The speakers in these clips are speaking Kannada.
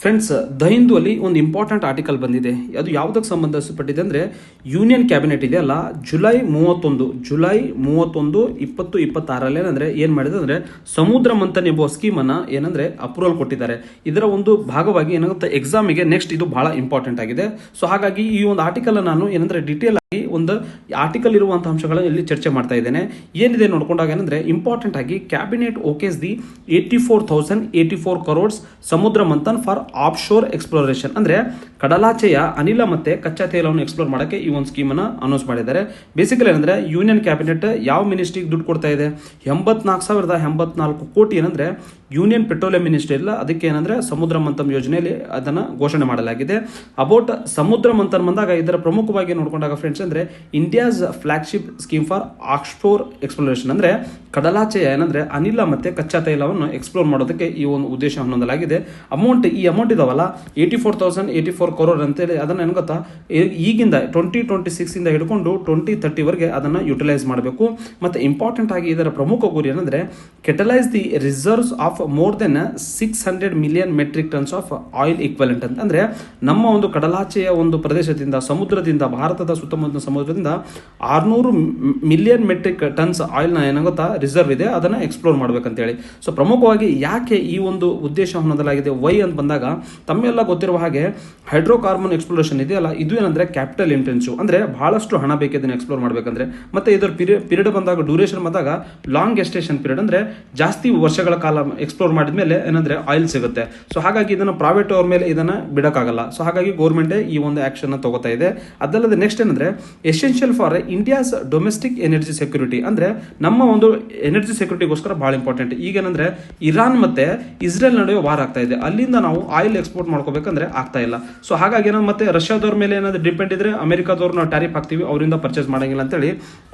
ಫ್ರೆಂಡ್ಸ್, ದ ಹಿಂದೂ ಅಲ್ಲಿ ಒಂದು ಇಂಪಾರ್ಟೆಂಟ್ ಆರ್ಟಿಕಲ್ ಬಂದಿದೆ. ಅದು ಯಾವುದಕ್ಕೆ ಸಂಬಂಧಪಟ್ಟಿದೆ ಅಂದರೆ ಯೂನಿಯನ್ ಕ್ಯಾಬಿನೆಟ್ ಇದೆ ಅಲ್ಲ, ಜುಲೈ 31 2026 ಏನಂದ್ರೆ ಏನು ಮಾಡಿದೆ ಅಂದರೆ ಸಮುದ್ರ ಮಂಥನ್ ಎಂಬ ಸ್ಕೀಮನ್ನು ಏನಂದ್ರೆ ಅಪ್ರೂವಲ್ ಕೊಟ್ಟಿದ್ದಾರೆ. ಇದರ ಒಂದು ಭಾಗವಾಗಿ ಏನಾಗುತ್ತೆ, ಎಕ್ಸಾಮಿಗೆ ನೆಕ್ಸ್ಟ್ ಇದು ಬಹಳ ಇಂಪಾರ್ಟೆಂಟ್ ಆಗಿದೆ. ಸೊ ಹಾಗಾಗಿ ಈ ಒಂದು ಆರ್ಟಿಕಲ್ ನಾನು ಏನಂದ್ರೆ ಡಿಟೇಲ್ ಒಂದು ಆರ್ಟಿಕಲ್ ಇರುವಂತಹ ಅಂಶಗಳನ್ನು ಇಲ್ಲಿ ಚರ್ಚೆ ಮಾಡ್ತಾ ಇದ್ದೇನೆ. ಏನಿದೆ ನೋಡ್ಕೊಂಡಾಗ ಏನಂದ್ರೆ ಇಂಪಾರ್ಟೆಂಟ್ ಆಗಿ ಕ್ಯಾಬಿನೆಟ್ ಓಕೆಸ್ ದಿ 84,084 crores ಸಮುದ್ರ Manthan for of sure exploration, ಅಂದ್ರೆ ಕಡಲಾಚೆಯ ಅನಿಲ ಮತ್ತೆ ಕಚ್ಚಾ ತೈಲವನ್ನು ಎಕ್ಸ್ಪ್ಲೋರ್ ಮಾಡಕ್ಕೆ ಈ ಒಂದು ಸ್ಕೀಮ್ ಅನ್ನ ಅನೌನ್ಸ್ ಮಾಡಿದ್ದಾರೆ. ಬೇಸಿಕಲಿ ಏನಂದ್ರೆ ಯೂನಿಯನ್ ಕ್ಯಾಬಿನೆಟ್ ಯಾವ ಮಿನಿಸ್ಟ್ರಿಗೆ ದುಡ್ಡು ಕೊಡ್ತಾ ಇದೆ, 84,084 ಕೋಟಿ ಏನಂದ್ರೆ ಯೂನಿಯನ್ ಪೆಟ್ರೋಲಿಯಂ ಮಿನಿಸ್ಟ್ರಿ ಇಲ್ಲ, ಅದಕ್ಕೆ ಏನಂದ್ರೆ ಸಮುದ್ರ ಮಂಥನ್ ಯೋಜನೆಯಲ್ಲಿ ಅದನ್ನ ಘೋಷಣೆ ಮಾಡಲಾಗಿದೆ. ಅಬೌಟ್ ಸಮುದ್ರ ಮಂಥನ್ ಬಂದಾಗ ಇದರ ಪ್ರಮುಖವಾಗಿ ನೋಡ್ಕೊಂಡಾಗ ಫ್ರೆಂಡ್ಸ್ ಅಂದ್ರೆ India's flagship scheme for offshore exploration, ಅಂದ್ರೆ ಕಡಲಾಚೆಯ ಏನಂದ್ರೆ ಅನಿಲ ಮತ್ತೆ ಕಚ್ಚಾ ತೈಲವನ್ನು ಎಕ್ಸ್ಪ್ಲೋರ್ ಮಾಡೋದಕ್ಕೆ ಈ ಒಂದು ಉದ್ದೇಶ ಹೊಂದಲಾಗಿದೆ. ಈ ಅಮೌಂಟ್ ಇದಾವಲ್ಲ 84,084 crore ಅಂತೇಳಿ ಅದನ್ನ ಏನು ಗೊತ್ತಾ, ಈಗಿಂದ 2026 ಇಂದ ಹಿಡ್ಕೊಂಡು 2030 ವರೆಗೆ ಅದನ್ನ ಯುಟಿಲೈಸ್ ಮಾಡಬೇಕು. ಮತ್ತೆ ಇಂಪಾರ್ಟೆಂಟ್ ಆಗಿ ಇದರ ಪ್ರಮುಖ ಗುರಿ ಏನಂದ್ರೆ catalyse the reserves of more than 600 million metric tons of oil equivalent ಅಂತ, ಅಂದ್ರೆ ನಮ್ಮ ಒಂದು ಕಡಲಾಚೆಯ ಒಂದು ಪ್ರದೇಶದಿಂದ ಸಮುದ್ರದಿಂದ ಭಾರತದ ಸುತ್ತಮುತ್ತ ಸಮುದ್ರದಿಂದ 600 million metric tons ಆಯಿಲ್ ನ ಏನಾಗುತ್ತಾ ರಿಸರ್ವ್ ಇದೆ, ಅದನ್ನ ಎಕ್ಸ್ಪ್ಲೋರ್ ಮಾಡ್ಬೇಕಂತೇಳಿ. ಸೊ ಪ್ರಮುಖವಾಗಿ ಯಾಕೆ ಈ ಒಂದು ಉದ್ದೇಶ ಹೊಂದಲಾಗಿದೆ ವೈ ಅಂತ ಬಂದಾಗ ತಮ್ಮೆಲ್ಲ ಗೊತ್ತಿರುವ ಹಾಗೆ ಹೈಡ್ರೋಕಾರ್ಬನ್ ಎಕ್ಸ್ಪ್ಲೋರೇಷನ್ ಇದೆಯಲ್ಲ, ಇದು ಏನಂದ್ರೆ ಕ್ಯಾಪಿಟಲ್ ಇಂಟೆನ್ಸಿವ್, ಅಂದ್ರೆ ಬಹಳಷ್ಟು ಹಣ ಬೇಕು ಇದನ್ನ ಎಕ್ಸ್ಪ್ಲೋರ್ ಮಾಡ್ಬೇಕಂದ್ರೆ. ಮತ್ತೆ ಇದರ ಪೀರಿಯಡ್ ಬಂದಾಗ ಡ್ಯೂರೇಷನ್ ಬಂದಾಗ ಲಾಂಗ್ ಗೆಸ್ಟೇಷನ್ ಪೀರಿಯಡ್, ಅಂದ್ರೆ ಜಾಸ್ತಿ ವರ್ಷಗಳ ಕಾಲ ಎಕ್ಸ್ಪ್ಲೋರ್ ಮಾಡಿದ್ಮೇಲೆ ಏನಂದ್ರೆ ಆಯಿಲ್ ಸಿಗುತ್ತೆ. ಸೊ ಹಾಗಾಗಿ ಇದನ್ನ ಪ್ರೈವೇಟ್ ಅವ್ರ ಮೇಲೆ ಇದನ್ನ ಬಿಡಕ್ಕಾಗಲ್ಲ. ಸೊ ಹಾಗಾಗಿ ಗೌರ್ಮೆಂಟ್ ಈ ಒಂದು ಆಕ್ಷನ್ ತಗೋತಾ ಇದೆ. ಅದಲ್ಲದೆ ನೆಕ್ಸ್ಟ್ ಏನಂದ್ರೆ essential for India's domestic energy security, ಅಂದ್ರೆ ನಮ್ಮ ಒಂದು ಎನರ್ಜಿ ಸೆಕ್ಯೂರಿಟಿಗೋಸ್ಕರ ಬಹಳ ಇಂಪಾರ್ಟೆಂಟ್. ಈಗ ಏನಂದ್ರೆ ಇರಾನ್ ಮತ್ತೆ ಇಸ್ರೇಲ್ ನಡುವೆ ವಾರ್ ಆಗ್ತಾ ಇದೆ, ಅಲ್ಲಿಂದ ನಾವು ಆಯಿಲ್ ಎಕ್ಸ್ಪೋರ್ಟ್ ಮಾಡ್ಕೋಬೇಕಂದ್ರೆ ಆಗ್ತಾ ಇಲ್ಲ. ಸೊ ಹಾಗಾಗಿ ಏನೋ ಮತ್ತೆ ರಷ್ಯಾದವ್ರ ಮೇಲೆ ಏನಾದ್ರು ಡಿಪೆಂಡ್ ಇದ್ರೆ ಅಮೆರಿಕಾದವ್ರು ನಾವು ಟ್ಯಾರಿಫ್ ಹಾಕ್ತೀವಿ, ಅವರಿಂದ ಪರ್ಚೇಸ್ ಮಾಡಂಗಿಲ್ಲ ಅಂತೇಳಿ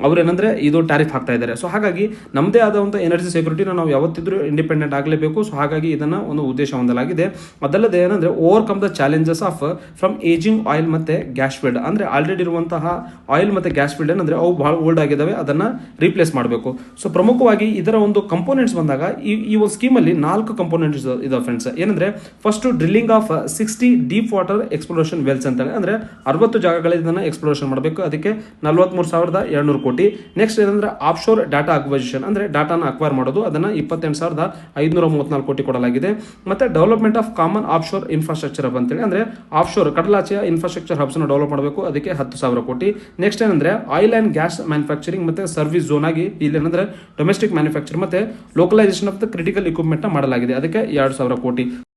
ಅವ್ರೇನಂದ್ರೆ ಇದು ಟ್ಯಾರಿಫ್ ಹಾಕ್ತಾ ಇದ್ದಾರೆ. ಸೊ ಹಾಗಾಗಿ ನಮ್ಮದೇ ಆದಂಥ ಎನರ್ಜಿ ಸೆಕ್ಯೂರಿಟಿನ ನಾವು ಯಾವತ್ತಿದ್ರೂ ಇಂಡಿಪೆಂಡೆಂಟ್ ಆಗಲೇಬೇಕು. ಸೊ ಹಾಗಾಗಿ ಇದನ್ನ ಒಂದು ಉದ್ದೇಶ ಹೊಂದಲಾಗಿದೆ. ಅದಲ್ಲದೆ ಏನಂದ್ರೆ overcome the challenges off from ageing oil ಮತ್ತೆ ಗ್ಯಾಸ್ ಫೀಲ್ಡ್, ಅಂದ್ರೆ ಆಲ್ರೆಡಿ ಇರುವಂತಹ ಆಯಿಲ್ ಮತ್ತೆ ಗ್ಯಾಸ್ ಫೀಲ್ಡ್ ಏನಂದ್ರೆ ಅವು ಬಹಳ ಓಲ್ಡ್ ಆಗಿದಾವೆ, ಅದನ್ನ ರೀಪ್ಲೇಸ್ ಮಾಡಬೇಕು. ಸೊ ಪ್ರಮುಖವಾಗಿ ಇದರ ಒಂದು ಕಂಪೋನೆಂಟ್ಸ್ ಬಂದಾಗ ಈ ಒಂದು ಸ್ಕೀಮ್ ಅಲ್ಲಿ 4 ಕಂಪೋನೆಂಟ್ಸ್ ಇದಾವೆ ಫ್ರೆಂಡ್ಸ್. ಏನಂದ್ರೆ first drilling of 60 deep water exploration Wells ಅಂತ, ಅಂದ್ರೆ 60 ಜಾಗಗಳಲ್ಲಿ ಇದನ್ನ ಎಕ್ಸ್ಪ್ಲೋರೇಷನ್ ಮಾಡಬೇಕು, ಅದಕ್ಕೆ 43,200 ಕೋಟಿ. ನೆಕ್ಸ್ಟ್ ಏನಂದ್ರೆ ಆಫ್ ಶೋರ್ ಡಾಟಾ ಅಕ್ವೈಸಿಷನ್, ಅಂದ್ರೆ ಡಾಟಾನ ಅಕ್ವೈರ್ ಮಾಡೋದು, ಅದನ್ನ 28,534 ಕೋಟಿ ಕೊಡಲಾಗಿದೆ. ಮತ್ತೆ development of common of sure infrastructure hub ಅಂತೇಳಿ, ಅಂದ್ರೆ ಆಫ್ ಶೋರ್ ಕಡಲಾಚೆಯ ಇನ್ಫ್ರಾಸ್ಟ್ರಕ್ಚರ್ ಹಬ್ಸ್ ಡೆವಲಪ್ ಮಾಡಬೇಕು, ಅದಕ್ಕೆ 10,000 ಕೋಟಿ. ನೆಕ್ಸ್ಟ್ ಏನಂದ್ರೆ ಆಯಿಲ್ ಅಂಡ್ ಗ್ಯಾಸ್ ಮ್ಯಾನುಫ್ಯಾಕ್ಚರಿಂಗ್ ಮತ್ತೆ ಸರ್ವಿಸ್ ಝೋನ್ ಆಗಿ ಇಲ್ಲಿ ಏನಂದ್ರೆ ಡೊಮೆಸ್ಟಿಕ್ ಮ್ಯಾನುಫ್ಯಾಕ್ಚರ್ ಮತ್ತೆ localisation of the critical equipment ಮಾಡಲಾಗಿದೆ, ಅದಕ್ಕೆ 2,000 ಕೋಟಿ.